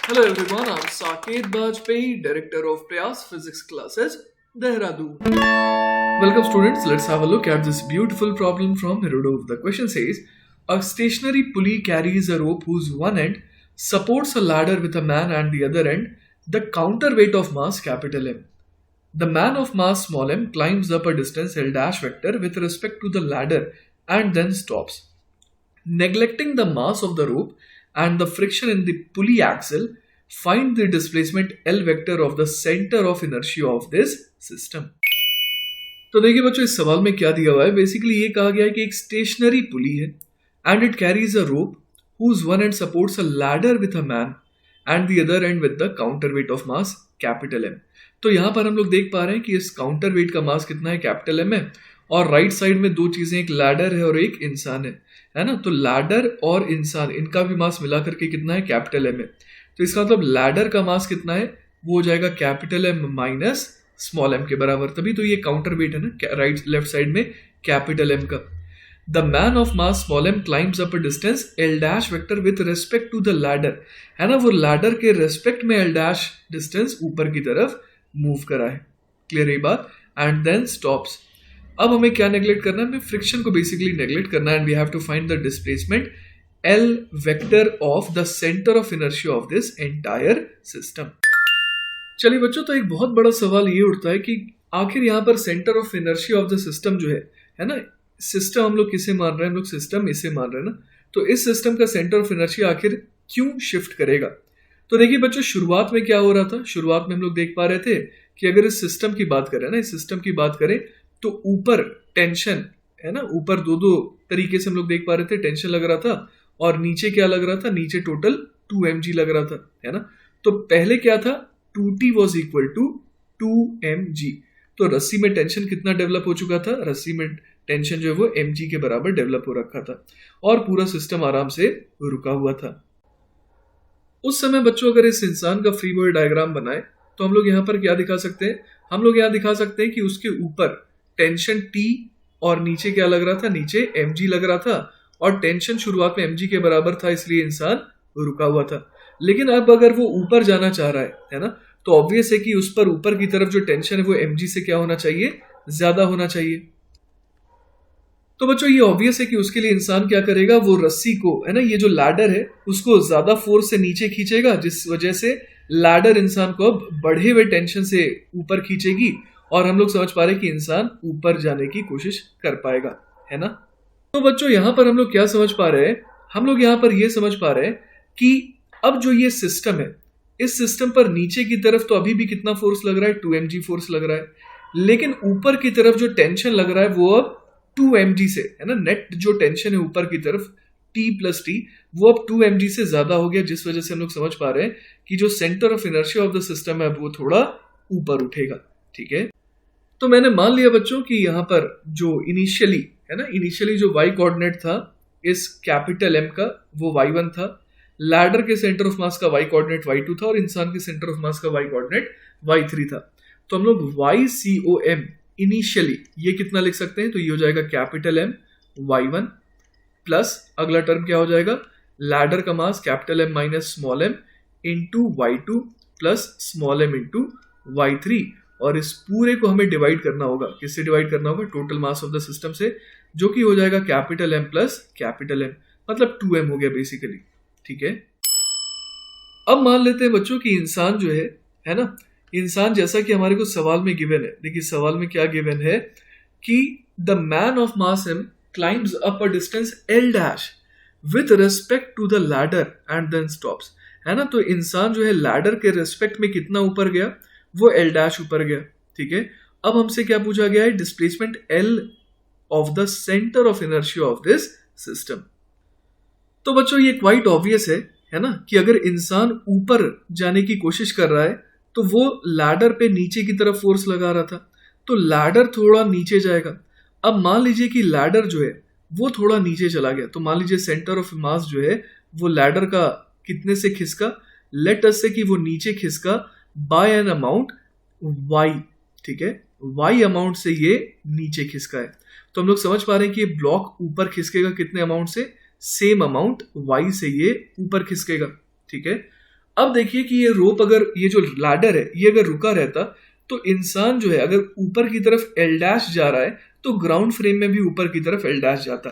Hello everyone, I'm Saket Bajpayee, Director of Prayas Physics Classes, Dehradun. Welcome students, let's have a look at this beautiful problem from Herodov. The question says, a stationary pulley carries a rope whose one end supports a ladder with a man and the other end the counterweight of mass capital M. The man of mass small m climbs up a distance L dash vector with respect to the ladder and then stops. Neglecting the mass of the rope and the friction in the pulley axle, find the displacement L vector of the center of inertia of this system. तो देखिए बच्चों इस सवाल में क्या दिया हुआ है. बेसिकली ये कहा गया है कि एक स्टेशनरी पुली है and it carries a rope whose one end supports a ladder with a man and the other end with the counterweight of mass capital M. तो यहाँ पर हम लोग देख पा रहे हैं कि इस काउंटर वेट का मास कितना है, कैपिटल एम है, और राइट साइड में दो चीजें, एक लैडर है और एक इंसान है ना. तो लैडर और इंसान इनका भी मास मिला करके कितना है, कैपिटल एम है. तो इसका मतलब लैडर का मास कितना है, वो हो जाएगा capital M minus small M के बराबर. तभी तो ये काउंटर वेट है ना, राइट लेफ्ट साइड में कैपिटल एम का. The man of mass small m climbs up a distance L dash vector with respect to the ladder, है ना. वो लैडर के रेस्पेक्ट में L dash डिस्टेंस ऊपर की तरफ मूव करा है. क्लियर है बात. And then stops. अब हमें क्या नेग्लेक्ट करना है, हमें फ्रिक्शन को बेसिकली नेग्लेक्ट करना है. And we have to find the displacement L vector of the centre of inertia of this entire system. चलिए बच्चों, तो एक बहुत बड़ा सवाल ये उठता है कि आखिर यहाँ पर centre of inertia of the system जो है ना, सिस्टम हम लोग किसे मान रहे हैं, हम लोग सिस्टम इसे मान रहे हैं ना. तो इस सिस्टम का सेंटर ऑफ इनर्शिया आखिर क्यों शिफ्ट करेगा. तो देखिए बच्चों, शुरुआत में क्या हो रहा था, शुरुआत में हम लोग देख पा रहे थे कि अगर इस सिस्टम की बात करें ना, इस सिस्टम की बात करें तो ऊपर टेंशन है ना, ऊपर दो दो तरीके से हम लोग देख पा रहे थे, टेंशन लग रहा था, और नीचे क्या लग रहा था, नीचे टोटल 2mg लग रहा था, है ना. तो पहले क्या था, 2t was equal to 2mg. तो रस्सी में टेंशन कितना डेवलप हो चुका था, रस्सी में टेंशन जो है वो mg के बराबर डेवलप हो रखा था और पूरा सिस्टम आराम से रुका हुआ था. उस समय बच्चों अगर इस इंसान का फ्री बॉडी डायग्राम बनाए तो हम लोग यहाँ पर क्या दिखा सकते हैं, हम लोग यहाँ दिखा सकते हैं कि उसके ऊपर टेंशन T और नीचे क्या लग रहा था, नीचे mg लग रहा था, और टेंशन शुरुआत में mg के बराबर था, इसलिए इंसान रुका हुआ था. लेकिन अब अगर वो ऊपर जाना चाह रहा है ना, तो ऑब्वियस है कि उस पर ऊपर की तरफ जो टेंशन है वो mg से क्या होना चाहिए, ज्यादा होना चाहिए. तो बच्चों ये ऑब्वियस है कि उसके लिए इंसान क्या करेगा, वो रस्सी को है ना, ये जो लैडर है उसको ज्यादा फोर्स से नीचे खींचेगा, जिस वजह से लैडर इंसान को अब बढ़े हुए टेंशन से ऊपर खींचेगी, और हम लोग समझ पा रहे हैं कि इंसान ऊपर जाने की कोशिश कर पाएगा, है ना. तो बच्चों यहाँ पर हम लोग क्या समझ पा रहे हैं, हम लोग यहाँ पर ये समझ पा रहे हैं कि अब जो ये सिस्टम है, इस सिस्टम पर नीचे की तरफ तो अभी भी कितना फोर्स लग रहा है, 2mg फोर्स लग रहा है, लेकिन ऊपर की तरफ जो टेंशन लग रहा है वो अब 2mg से, है ना. नेट जो टेंशन है ऊपर की तरफ T प्लस टी, वो अब 2mg से ज्यादा हो गया, जिस वजह से हम लोग समझ पा रहे हैं कि जो centre of inertia of the system है वो थोड़ा ऊपर उठेगा. ठीक है. तो मैंने मान लिया बच्चों कि यहाँ पर जो इनिशियली है ना, इनिशियली जो y कोऑर्डिनेट था इस कैपिटल M का वो y1 था, लैडर के सेंटर ऑफ मास का y कोऑर्डिनेट y2 था, और इंसान के सेंटर ऑफ मास का y कोऑर्डिनेट y3 था. तो हम लोग YCOM इनिशियली ये कितना लिख सकते हैं, तो ये हो जाएगा कैपिटल M y1 प्लस अगला टर्म क्या हो जाएगा, लैडर का mass capital M minus small m into y2 plus small m into y3, और इस पूरे को हमें डिवाइड करना होगा, किससे डिवाइड करना होगा, total mass of the system से, जो कि हो जाएगा capital M plus capital M, मतलब 2m हो गया बेसिकली. ठीक है. अब मान लेते हैं बच्चों कि इंसान जो है ना, इंसान जैसा कि हमारे को सवाल में गिवन है, देखिए सवाल में क्या गिवन है कि the man of mass m climbs up a distance L dash with respect to the ladder and then stops, है ना. तो इंसान जो है लैडर के रेस्पेक्ट में कितना ऊपर गया, वो L डैश ऊपर गया. ठीक है. अब हमसे क्या पूछा गया है, displacement L of the centre of inertia of this system. तो बच्चों ये क्वाइट ऑब्वियस है ना, कि अगर इंसान ऊपर जाने की कोशिश कर रहा है तो वो लैडर पे नीचे की तरफ फोर्स लगा रहा था, तो लैडर थोड़ा नीचे जाएगा. अब मान लीजिए कि लैडर जो है वो थोड़ा नीचे चला गया, तो मान लीजिए सेंटर ऑफ मास जो है वो लैडर का कितने से खिसका, लेट अस से कि वो नीचे खिसका बाय एन अमाउंट y. ठीक है, y अमाउंट से ये नीचे खिसका है. तो हम लोग समझ पा रहे हैं कि ये ब्लॉक ऊपर खिसकेगा कितने अमाउंट से, सेम अमाउंट y से ये ऊपर खिसकेगा. ठीक है. अब देखिए कि ये रोप, अगर ये जो लैडर है ये अगर रुका रहता तो इंसान जो है अगर ऊपर की तरफ एल डैश जा रहा है तो ग्राउंड फ्रेम में भी ऊपर की तरफ एल डैश जाता।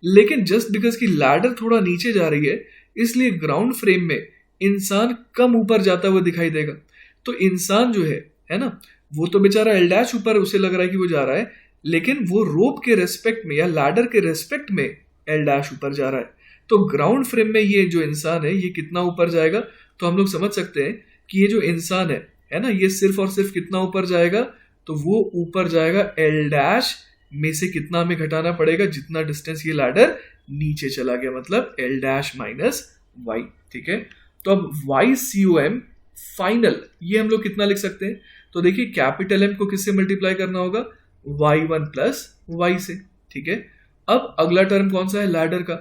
लेकिन जस्ट बिकॉज की लैडर थोड़ा नीचे जा रही है इसलिए ग्राउंड फ्रेम में इंसान कम ऊपर जाता हुआ दिखाई देगा। तो इंसान जो है ना, वो तो बेचारा एल डैश ऊपर उसे लग रहा है कि वो जा रहा है, लेकिन वो रोप के रेस्पेक्ट में या लैडर के रेस्पेक्ट में एल डैश ऊपर जा रहा है। तो ग्राउंड फ्रेम में ये जो इंसान है ये कितना ऊपर जाएगा, तो हम लोग समझ सकते हैं कि ये जो इंसान है ना, ये सिर्फ और सिर्फ कितना ऊपर जाएगा, तो वो ऊपर जाएगा एल डैश में से कितना हमें घटाना पड़ेगा, जितना डिस्टेंस ये लैडर नीचे चला गया, मतलब एल डैश माइनस वाई। ठीक है, तो अब Y C O M final ये हम लोग कितना लिख सकते हैं, तो देखिए कैपिटल एम को किससे मल्टीप्लाई करना होगा, y1 प्लस वाई से। ठीक है, अब अगला टर्म कौन सा है, लैडर का।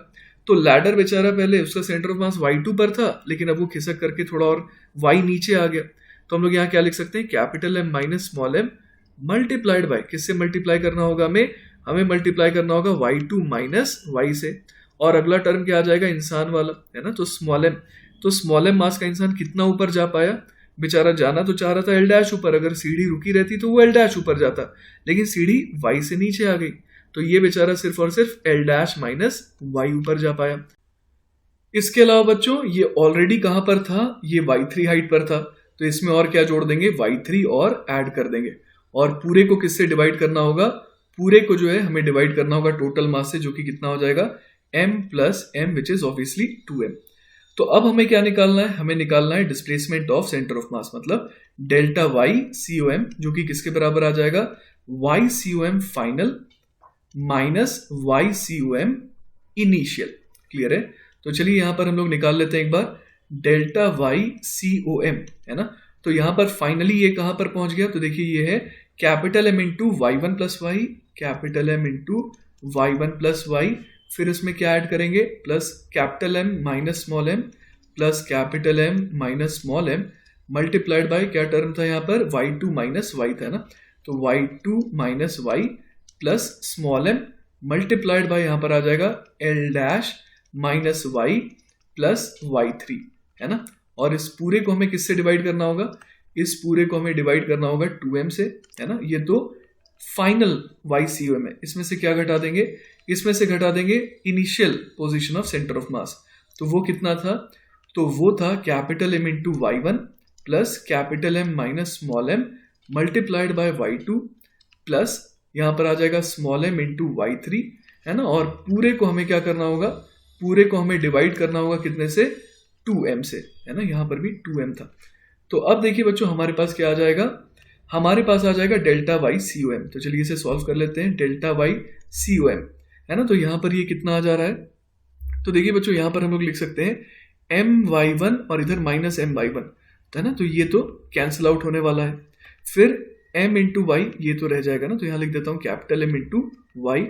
तो लैडर बेचारा पहले उसका सेंटर ऑफ मास y2 पर था, लेकिन अब वो खिसक करके थोड़ा और y नीचे आ गया। तो हम लोग यहाँ क्या लिख सकते हैं, capital M minus small M multiplied by, किससे मल्टीप्लाई करना होगा, हमें मल्टीप्लाई करना होगा y2 माइनस वाई से। और अगला टर्म क्या आ जाएगा, इंसान वाला है ना, तो स्मॉल एम मास का इंसान कितना ऊपर जा पाया, बेचारा जाना तो चाह रहा था एल डैश ऊपर, अगर सीढ़ी रुकी रहती तो वो एल डैश ऊपर जाता, लेकिन सीढ़ी वाई से नीचे आ गई, तो ये बेचारा सिर्फ और सिर्फ एल डैश माइनस वाई ऊपर जा पाया। इसके अलावा बच्चों ये ऑलरेडी कहां पर था, ये y3 हाइट पर था, तो इसमें और क्या जोड़ देंगे, y3 और ऐड कर देंगे। और पूरे को किससे डिवाइड करना होगा, पूरे को जो है हमें डिवाइड करना होगा टोटल मास से, जो कि कितना हो जाएगा m plus m which is obviously 2m। तो अब हमें क्या निकालना है, हमें निकालना है displacement of centre of mass, मतलब delta Y C O M, जो कि किसके बराबर आ जाएगा, Y C O M final minus Y C O M initial. Clear है, तो चलिए यहां पर हम लोग निकाल लेते हैं एक बार, delta Y C O M है ना, तो यहां पर फाइनली ये कहां पर पहुंच गया, तो देखिए ये है capital M into Y one plus Y, capital M into Y one plus Y, फिर इसमें क्या ऐड करेंगे, plus capital M minus small M plus capital M minus small M multiplied by क्या टर्म था यहाँ पर, y2 माइनस वाई था ना, तो y2 minus Y plus small M multiplied by यहाँ पर आ जाएगा L dash minus Y plus y3 है ना। और इस पूरे को हमें किससे डिवाइड करना होगा, इस पूरे को हमें डिवाइड करना होगा 2m से है ना। ये तो फाइनल YCOM है, इसमें से क्या घटा देंगे, इसमें से घटा देंगे initial position of centre of mass, तो वो कितना था, तो वो था capital M into Y one plus capital M minus small m multiplied by y2 plus यहाँ पर आ जाएगा small m into Y three है ना। और पूरे को हमें क्या करना होगा, पूरे को हमें डिवाइड करना होगा कितने से, 2m से है ना, यहाँ पर भी 2m था। तो अब देखिए बच्चों हमारे पास क्या आ जाएगा, हमारे पास आ जाएगा delta Y C O M. तो चलिए इसे सॉल्व कर लेते हैं, delta Y C O M है ना, तो यहाँ पर ये कितना आ जा रहा है, तो देखिए बच्चों यहाँ पर हम लोग लिख सकते हैं एम वाई वन और इधर माइनस एम वाई वन है ना, तो ये तो कैंसिल आउट होने वाला है। फिर m इंटू वाई ये तो रह जाएगा ना, तो यहाँ लिख देता हूँ कैपिटल M इंटू वाई।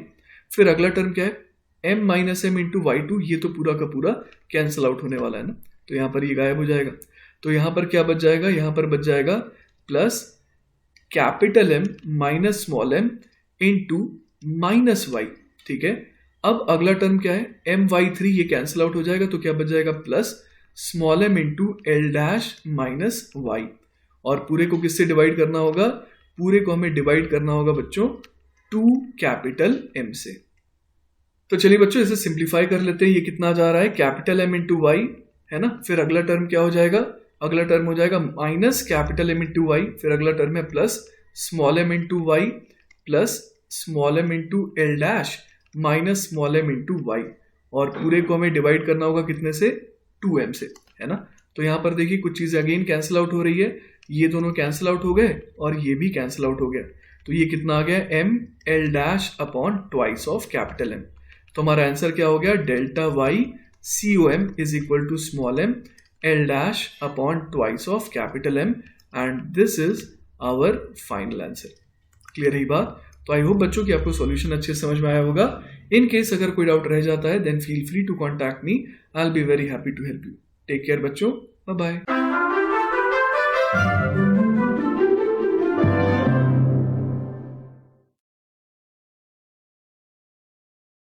फिर अगला टर्म क्या है, m minus M into Y two, ये तो पूरा का पूरा कैंसिल आउट होने वाला है ना, तो यहाँ पर ये गायब हो जाएगा। तो यहाँ पर क्या बच जाएगा, यहाँ पर बच जाएगा plus capital M minus small m into minus Y. ठीक है, अब अगला टर्म क्या है, एम वाई थ्री, ये कैंसिल आउट हो जाएगा, तो क्या बच जाएगा plus small m into L dash minus Y. और पूरे को किससे डिवाइड करना होगा, पूरे को हमें डिवाइड करना होगा बच्चों 2 कैपिटल M से। तो चलिए बच्चों इसे सिंप्लीफाई कर लेते हैं, ये कितना जा रहा है कैपिटल M इंटू वाई है ना। फिर अगला टर्म क्या हो जाएगा, अगला टर्म हो जाएगा minus capital M into Y, फिर अगला टर्म है plus small m into Y plus small m into L dash minus small m into Y. और पूरे को हमें डिवाइड करना होगा कितने से, 2m से है ना। तो यहाँ पर देखिए कुछ चीज़ अगेन कैंसिल आउट हो रही है, ये दोनों कैंसिल आउट हो गए और ये भी कैंसिल आउट हो गया, तो ये कितना आ गया m L dash upon twice of capital M। तो हमारा आंसर क्या हो गया, delta Y C O M is equal to small m L dash upon twice of capital M and this is our final answer. Clear है बात। तो I hope बच्चों कि आपको सॉल्यूशन अच्छे से समझ में आया होगा। इन केस अगर कोई डाउट रह जाता है then feel free to contact me, I will be very happy to help you. Take care बच्चों, बाय बाय।